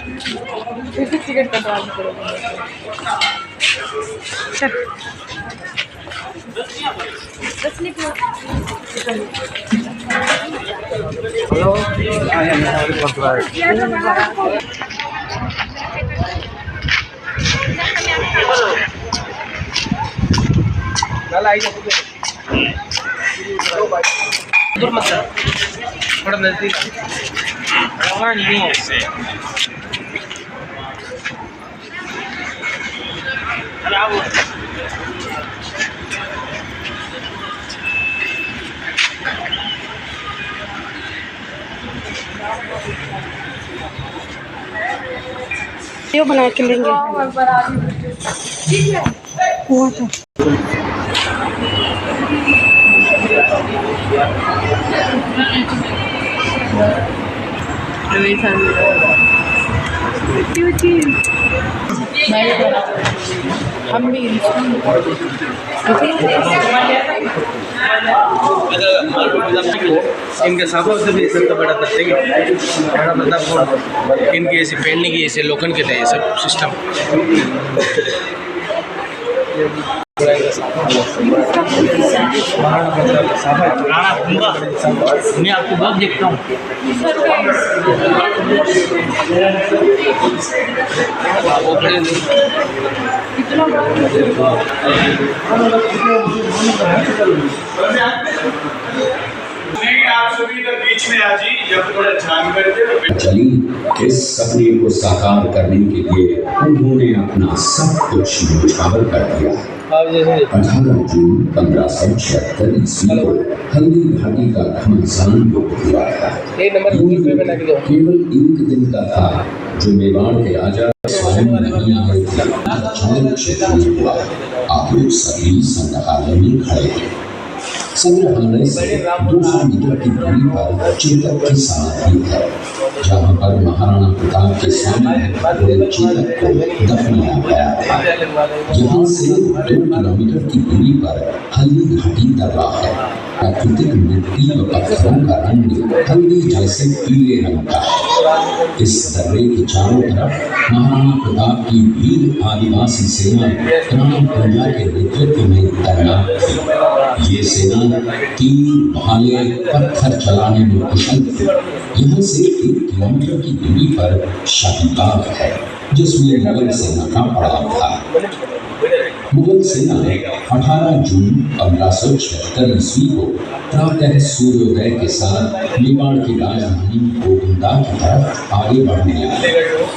फिर टिकट कटवानी पड़ेगी। दूर मत जा, थोड़ा नजदीक नहीं है इससे। ये बना के लेंगे। हुआ था हम भी इनके साफा से भी सब बड़ा करते हैं, बड़ा मतलब इनके ऐसे पहनने की ऐसे लोखन के थे ये सब सिस्टम। मैं आपको बहुत देखता हूँ। चली इस सपने को साकार करने के लिए उन्होंने अपना सब कुछ न्यौछावर कर दिया। 18 जून 1576 ईस्वी को हल्दी घाटी का घमासान युद्ध हुआ था। केवल एक दिन का था जो मेवाड़ के राजा स्वयं नहीं आए थे। अचानक क्षेत्र में हुआ। आप लोग सभी संग्रहालय में खड़े थे। संग्रहालय से 200 मीटर की दूरी पर चेतक की समाधि है, जहाँ पर महाराणा प्रताप के स्वामी चेतक को दफनाया गया था। यहाँ से 2 किलोमीटर की दूरी पर हल्दी घाटी दरगाह है। प्राकृतिक मिट्टी व पत्थरों का रंग हल्दी जैसे पीले रंग का है। इस दर्रे के चारों तरफ महाराणा प्रताप की वीर आदिवासी सेना राम पंजा के नेतृत्व में तैनात थी। ये सेना तीर, भाले, पत्थर चलाने में कुशल थी। यहाँ से 1 किलोमीटर की दूरी पर शाहीबाग है, जिसमें मुगल सेना का पड़ाव था। मुगल सेना ने 18 जून 1576 ईस्वी को प्रातः सूर्योदय के साथ मेवाड़ की राजधानी गोविंदा की तरफ आगे बढ़ने लगी,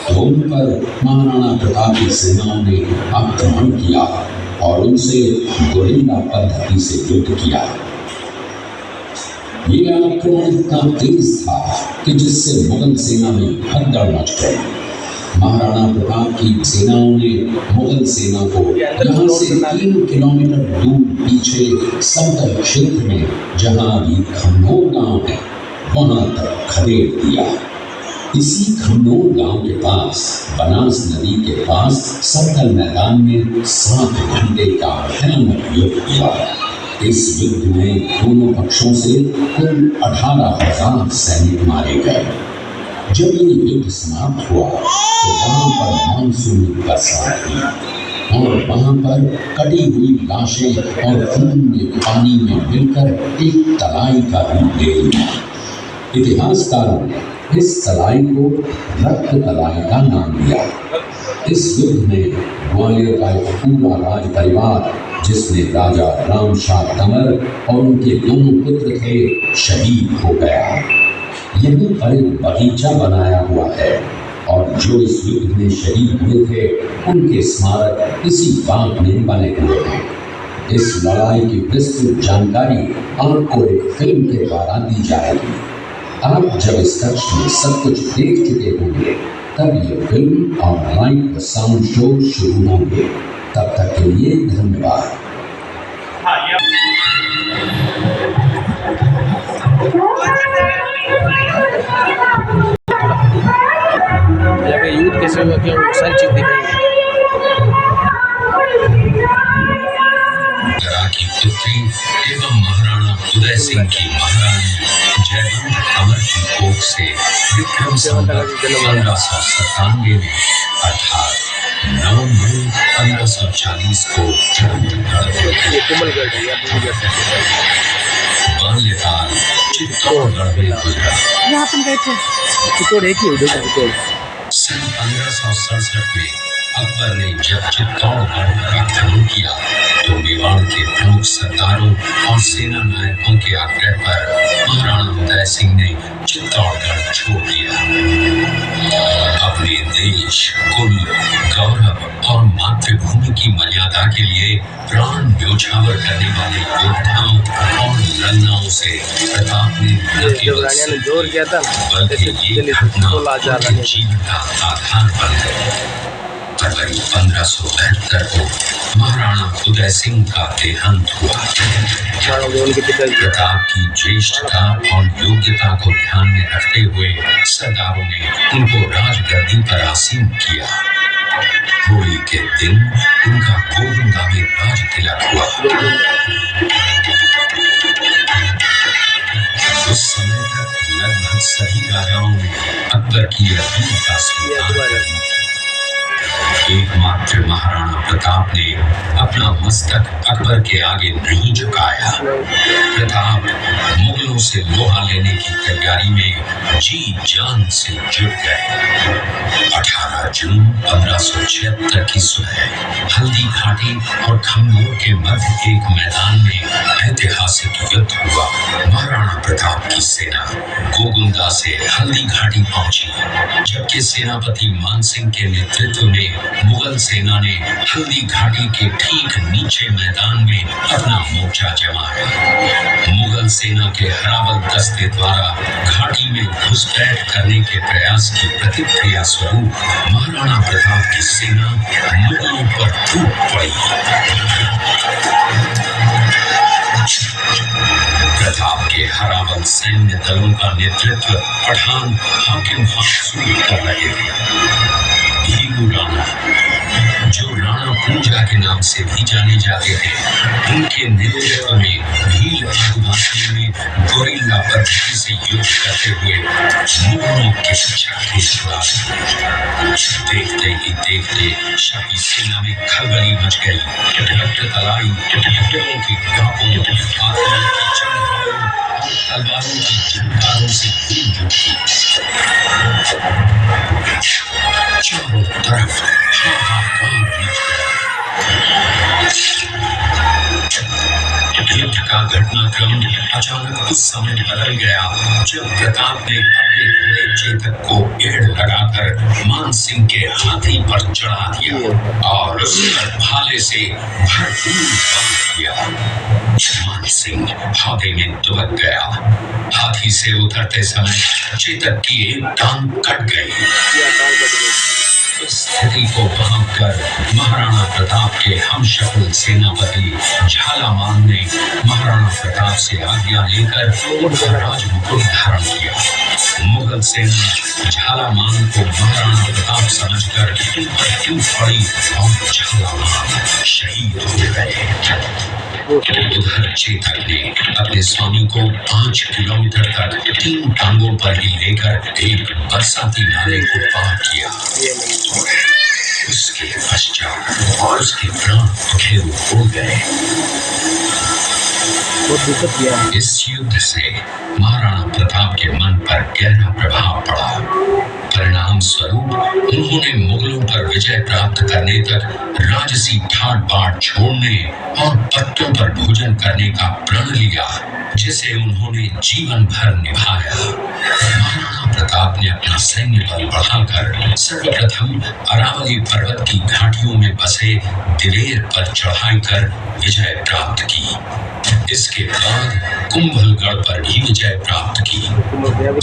तो उन पर महाराणा प्रताप की सेनाओं ने आक्रमण किया और उनसे गोरिल्ला पद्धति से युद्ध किया। ये आक्रमण इतना तेज था कि जिससे मुगल सेना में भगदड़ मच गई। महाराणा प्रताप की सेनाओं ने मुगल सेना को यहाँ से 3 किलोमीटर दूर पीछे समतल क्षेत्र में, जहाँ अभी खमनोर गांव है, वहां तक खदेड़ दिया। इसी खमनोर गांव के पास बनास नदी के पास समतल मैदान में 7 घंटे का भयानक युद्ध हुआ। इस युद्ध में दोनों पक्षों से कुल 18,000 सैनिक मारे गए। जब ये युद्ध समाप्त हुआ तो वहां पर मानसून बरसात हुई और वहां पर कटी हुई लाशें और खून में पानी में मिलकर एक तलाई का रूप ले लिया। इतिहासकारों ने इस तलाई को रक्त तलाई का नाम दिया। इस युद्ध में ग्वालियर का एक पूरा राज परिवार, जिसमें राजा रामशाह तंवर और उनके 2 पुत्र थे, शहीद हो गया। यहीं पर एक बगीचा बनाया हुआ है और जो इस युद्ध में शहीद हुए थे उनके स्मारक इसी बाग में बने हुए हैं। इस लड़ाई की विस्तृत जानकारी आपको एक फिल्म के द्वारा दी जाएगी। आप जब इस कक्ष में सब कुछ देख चुके होंगे तब ये फिल्म और लाइव व साउंड शो शुरू होंगे। तब तक के लिए धन्यवाद। युद्ध कैसे हुआ, क्या सारी चीज दिखाई। की पुत्री एवं महाराणा उदय सिंह की महारानी जयवंत कमर की कोख से विक्रम संवत 1597 में अर्थात 9 मई 1540 को ये कुंभलगढ़ है, आप भी जा सकते हैं। बाल्यकाल चित्तौड़गढ़ में गुजरा। यहाँ पर गए थे। चित्तौड़ एक ही उधर चित्तौड़। सन 1567 में अकबर ने जब चित्तौड़गढ़ पर आक्रमण किया तो मेवाड़ के प्रमुख सरदारों और सेना नायकों के आग्रह पर महाराणा उदय सिंह ने चित्तौड़गढ़ छोड़ दिया। अपने देश, कुल, गौरव और मातृभूमि की मर्यादा के लिए प्राण न्योछावर करने वाले योद्धाओं और लड़नाओं से प्रताप ने न केवल जोर किया था, बल्कि ये घटना उनके जीवन का आधार बन गई। फरवरी 1572 को महाराणा उदय सिंह का देहांत हुआ। प्रताप की ज्येष्ठता और योग्यता को ध्यान में रखते हुए सरदारों ने उनको राजगद्दी पर आसीन किया। होली के दिन उनका गोविंदा में राज तिलक हुआ। उस समय तक लगभग सभी राजाओं ने अकबर की अपील का स्वीकार कर लिया। एकमात्र महाराणा प्रताप ने अपना मस्तक अकबर के आगे नहीं झुकाया। प्रताप मुगलों से लोहा लेने की तैयारी में जी जान से जुट गए। 18 जून 1576 की सुबह हल्दी घाटी और खम्बोर के मध्य एक मैदान में ऐतिहासिक युद्ध हुआ। महाराणा प्रताप की सेना गोगुंदा से हल्दी घाटी पहुंची, जबकि सेनापति मानसिंह के नेतृत्व में मुगल सेना ने हल्दी घाटी के ठीक नीचे मैदान में अपना मोर्चा जमाया। मुगल सेना के हरावल दस्ते द्वारा घाटी में घुसपैठ करने के प्रयास की प्रतिक्रिया स्वरूप महाराणा प्रताप की सेना मुगलों पर टूट पड़ी। प्रताप के हरावल सैन्य दलों का नेतृत्व पठान हाकिम खान कर रहे थे। भीलू राणा, जो राणा पूंजा के नाम से भी जाने जाते थे, उनके नेतृत्व में भील आदिवासियों ने गोरिल्ला पद्धति से युद्ध करते हुए मुगलों के छक्के छुड़ा दिए। देखते ही देखते शाही सेना में खलबली मच गई। तलाई टोलों की गापों, आत्मा की चमकारों और तलवारों की झंकारों से गूंज उठी। चारों तरफ हाहाकार मच गया। युद्ध का घटनाक्रम अचानक उस समय बदल गया जब प्रताप ने अपने घोड़े चेतक को एड़ लगाकर मानसिंह के हाथी पर चढ़ा दिया और उस पर भाले से भरपूर बांध दिया। मानसिंह हाथी में दुबक गया। हाथी से उतरते समय चेतक की एक टांग कट गई। इस स्थिति को भांपकर महाराणा प्रताप के हमशक्ल सेनापति झालामान ने महाराणा प्रताप से आज्ञा लेकर राजमुकुट धारण किया। मुगल सेना झालामान को महाराणा प्रताप समझकर टूट पड़ी और झालामान शहीद हो गए। उधर चेतक ने अपने स्वामी को 5 किलोमीटर तक 3 टांगों पर ही लेकर एक बरसाती नाले को पार किया। उसके पश्चात उसके प्राण पखेरु हो गए। इस युद्ध से महाराणा प्रताप के मन पर गहरा प्रभाव पड़ा। परिणाम स्वरूप उन्होंने मुगलों पर विजय प्राप्त करने तक राजसी ठाट बाट छोड़ने और पत्तों पर भोजन करने का प्रण लिया, जिसे उन्होंने जीवन भर निभाया। महाराणा प्रताप ने अपना सैन्य बल बढ़ाकर सर्वप्रथम अरावली पर्वत की घाटियों में बसे दिलेर पर चढ़ाई कर विजय प्राप्त की। इसके बाद कुंभलगढ़ पर भी विजय प्राप्त की।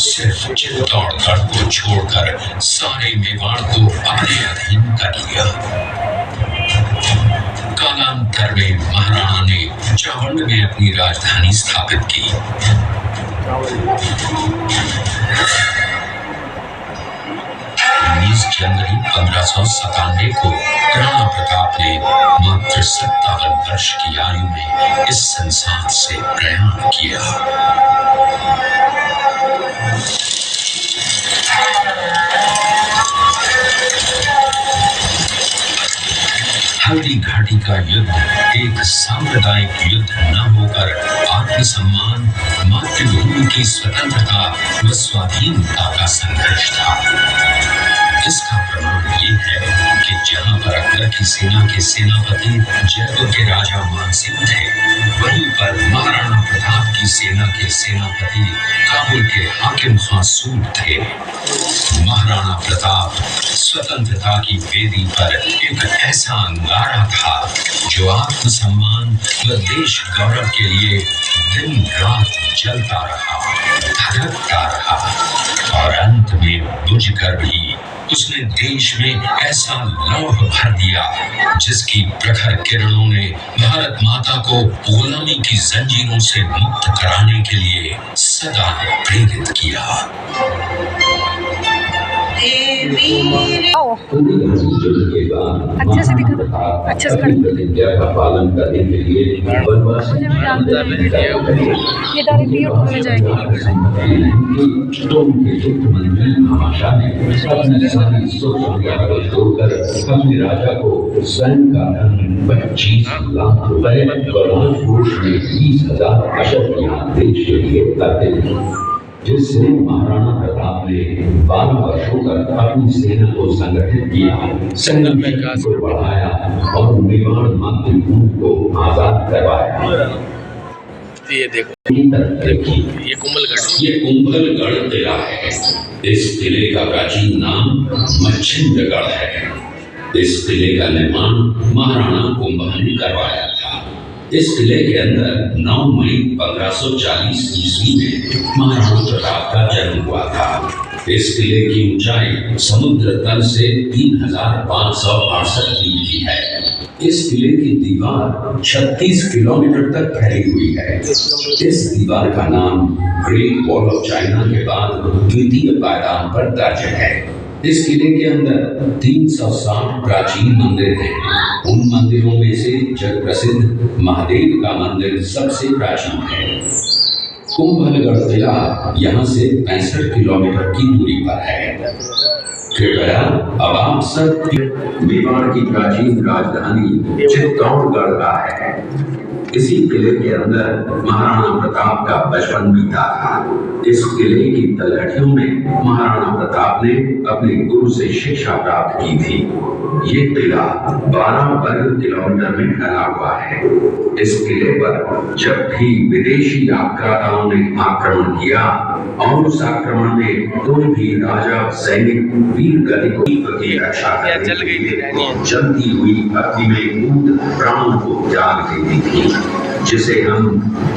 सिर्फ चित्तौड़गढ़ को छोड़कर सारे मेवाड़ को अपने अधीन कर लिया। कालांतर में महाराणा ने चावंड में अपनी राजधानी स्थापित की। 19 जनवरी 1597 को राणा प्रताप ने मात्र 57 वर्ष की आयु में इस संसार से प्रयाण किया। हल्दी घाटी का युद्ध एक सांप्रदायिक युद्ध न होकर आत्मसम्मान, मातृभूमि की स्वतंत्रता व स्वाधीनता का संघर्ष था। इसका प्रमाण ये है कि जहां पर अकबर की सेना के सेनापति जयपुर के राजा मानसिंह थे, वहीं पर महाराणा प्रताप की सेना के सेनापति काबुल के हाकिम खां सूद थे। महाराणा प्रताप स्वतंत्रता की वेदी पर एक ऐसा अंगारा था जो आत्मसम्मान व देश गौरव के लिए दिन रात जलता रहा, धड़कता रहा और अंत में बुझकर भी उसने देश में ऐसा लौह भर दिया जिसकी प्रखर किरणों ने भारत माता को गुलामी की जंजीरों से मुक्त कराने के लिए सदा प्रेरित किया। अच्छे से दिखा, अच्छे से प्रतिज्ञा का पालन करने के लिए ये डायरेक्टली यूट्यूब में जाएगी। अपने राजा को स्वयं का 25 लाख रुपए और राजकोष में 20,000 अशर्फियां देश के लिए करते थे, जिससे महाराणा प्रताप ने 12 वर्षों तक अपनी सेना को संगठित किया, संगठन को बढ़ाया और मेवाड़ मातृभूमि को आजाद करवाया। ये देखो, ये कुंभलगढ़ किला है। इस किले का प्राचीन नाम मच्छिंद्रगढ़ है। इस किले का निर्माण महाराणा कुंभल ने करवाया था। इस किले के अंदर 9 मई 1540 ईस्वी में महाराणा प्रताप का जन्म हुआ था। इस किले की ऊंचाई समुद्र तल से 3568 फीट की है। इस किले की दीवार 36 किलोमीटर तक फैली हुई है। इस दीवार का नाम ग्रेट वॉल ऑफ चाइना के बाद द्वितीय पायदान पर दर्ज है। इस किले के अंदर 360 प्राचीन मंदिर हैं। उन मंदिरों में से जग प्रसिद्ध महादेव का मंदिर सबसे प्राचीन है। कुंभलगढ़ किला यहाँ से 65 किलोमीटर की दूरी पर है। कृपया अब आप सब मेवाड़ की प्राचीन राजधानी चित्तौड़गढ़ का है। इसी किले के अंदर महाराणा प्रताप का बचपन बीता था। इस किले की तलहटियों में महाराणा प्रताप ने अपने गुरु से शिक्षा प्राप्त की थी। ये किला 12 वर्ग किलोमीटर में फैला हुआ है। इस किले पर जब भी विदेशी आक्रांताओं ने आक्रमण किया और उस आक्रमण में कोई भी राजा सैनिक वीर गति की रक्षा करने के लिए जलती हुई अग्नि में कूद प्राण को त्याग देती थी, जिसे हम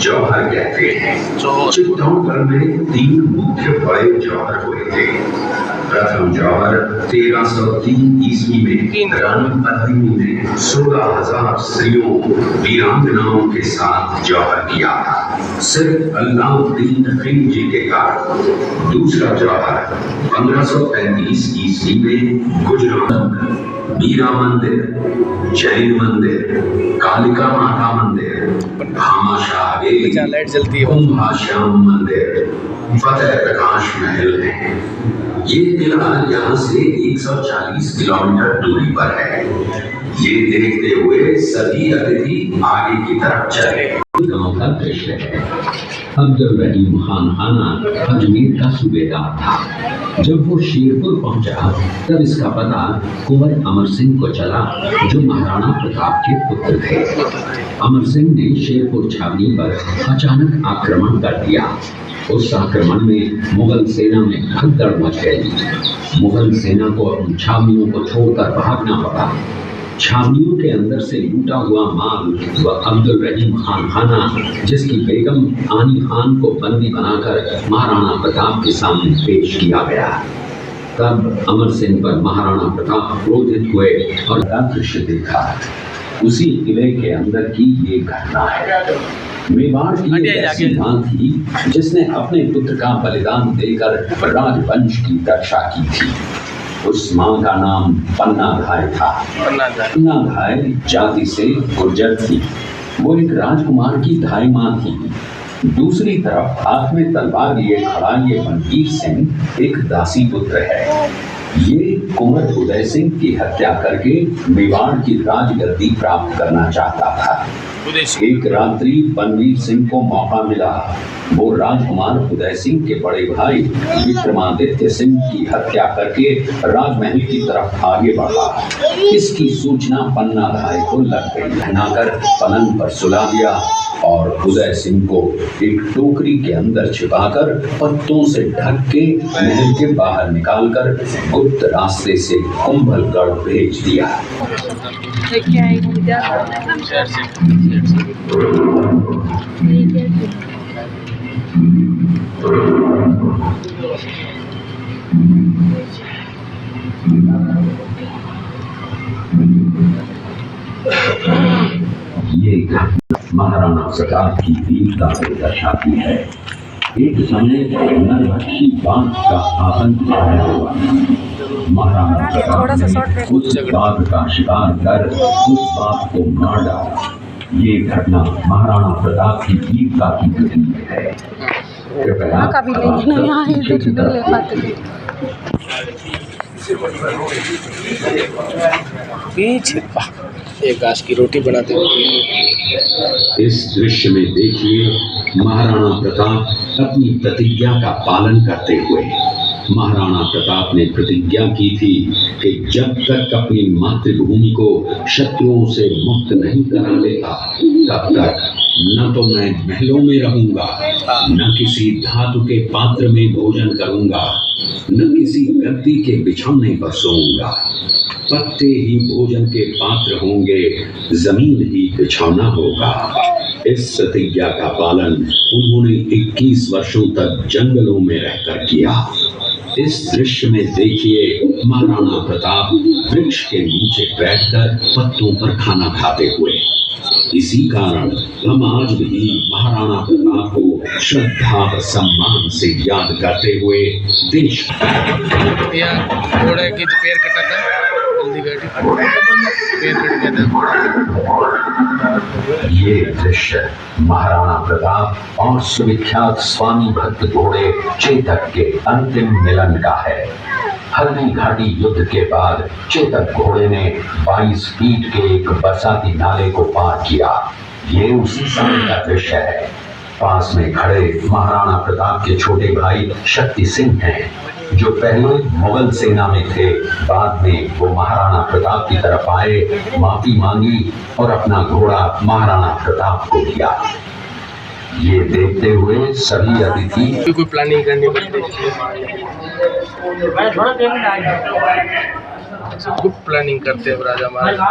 जौहर कहते हैं। चित्तौड़गढ़ में 3 मुख्य बड़े जौहर हुए थे। प्रथम जौहर 1303 ईस्वी में रानी पद्मिनी ने 16,000 स्त्रियों वीरांगनाओं के साथ जौहर किया था, सिर्फ अल्लाउद्दीन खिलजी के कारण। दूसरा जौहर 1535 ईस्वी में गुजरात मीरा मंदिर, जैन मंदिर, कालिका माता मंदिर, भामाशाह हवेली, कुंभाश्याम मंदिर, फतेह प्रकाश महल है। ये किला यहाँ से 140 किलोमीटर दूरी पर है। ये देखते हुए सभी अतिथि आगे की तरफ चले। गांव का दृश्य है। अब्दुल रहीम खान हाना अजमेर का सूबेदार था। जब वो शेरपुर पहुंचा तब इसका पता कुंवर अमर सिंह को चला, जो महाराणा प्रताप के पुत्र थे। अमर सिंह ने शेरपुर छावनी पर अचानक आक्रमण कर दिया। उस आक्रमण में मुगल सेना में भगदड़ मच गई। मुगल सेना को अपनी छावनियों को छोड़कर भागना पड़ा। छावनियों के अंदर से लूटा हुआ माल व अब्दुल रहीम खान हाना, जिसकी बेगम आनी खान को बंदी बनाकर महाराणा प्रताप के सामने पेश किया गया। तब अमर सिंह पर महाराणा प्रताप क्रोधित हुए और दृश्य देखा। उसी किले के अंदर की ये घटना है। मेवाड़ की ऐसी मां थी जिसने अपने पुत्र का बलिदान देकर राजवंश की रक्षा की थी। उस मां का नाम पन्ना धाय था। पन्ना धाय जाति से गुर्जर थी। वो एक राजकुमार की धाय मां थी। दूसरी तरफ हाथ में तलवार लिए खड़ा ये बलबीर सिंह एक दासी पुत्र है। ये कुंवर उदय सिंह की हत्या करके मेवाड़ की राजगद्दी प्राप्त करना चाहता था। एक रात्रि बनवीर सिंह को मौका मिला। वो राजकुमार उदय सिंह के बड़े भाई विक्रमादित्य सिंह की हत्या करके राजमहल की तरफ आगे बढ़ा। इसकी सूचना पन्ना भाई को लग गई। घनाकर पलंग पर सुला दिया और उदय सिंह को एक टोकरी के अंदर छिपाकर पत्तों से ढक के महल के बाहर निकालकर गुप्त रास्ते से कुंभलगढ़ भेज दिया। ये घटना महाराणा प्रताप की वीरता को दर्शाती है। एक समय नरभक्षी बाघ का आतंक छाया हुआ। महाराणा प्रताप ने उस बाघ का शिकार कर उस बाघ को मार डाला। ये घटना महाराणा प्रताप की वीरता की प्रतीक है। एक घास की रोटी बनाते हुए। इस दृश्य में देखिए महाराणा प्रताप अपनी प्रतिज्ञा का पालन करते हुए। महाराणा प्रताप ने प्रतिज्ञा की थी कि जब तक अपनी मातृभूमि को शत्रुओं से मुक्त नहीं करा लेता तब तक न तो मैं महलों में रहूंगा, न किसी धातु के पात्र में भोजन करूंगा, न किसी गद्दी के बिछौने पर सोऊंगा। पत्ते ही भोजन के पात्र होंगे, जमीन ही बिछौना होगा। इस प्रतिज्ञा का पालन उन्होंने 21 वर्षों तक जंगलों में रहकर किया। इस दृश्य में देखिए महाराणा प्रताप वृक्ष के नीचे बैठकर पत्तों पर खाना खाते हुए। इसी कारण हम आज भी महाराणा प्रताप को श्रद्धा व सम्मान से याद करते हुए देश घोड़े की पैर कटा था, जल्दी पैर कट गया था। ये दृश्य महाराणा प्रताप और सुविख्यात स्वामी भक्त घोड़े चेतक के अंतिम मिलन का है। हल्दी घाटी युद्ध के बाद चेतक घोड़े ने 22 फीट के एक बरसाती नाले को पार किया। ये उसी समय का दृश्य है। पास में खड़े महाराणा प्रताप के छोटे भाई शक्ति सिंह हैं, जो पहले मुगल सेना में थे। बाद में वो महाराणा प्रताप की तरफ आए, माफी मांगी और अपना घोड़ा महाराणा प्रताप को दिया। ये देखते हुए सभी अतिथि कोई प्लानिंग करनी पड़ती गुप्त प्लानिंग करते हैं राजा महाराज।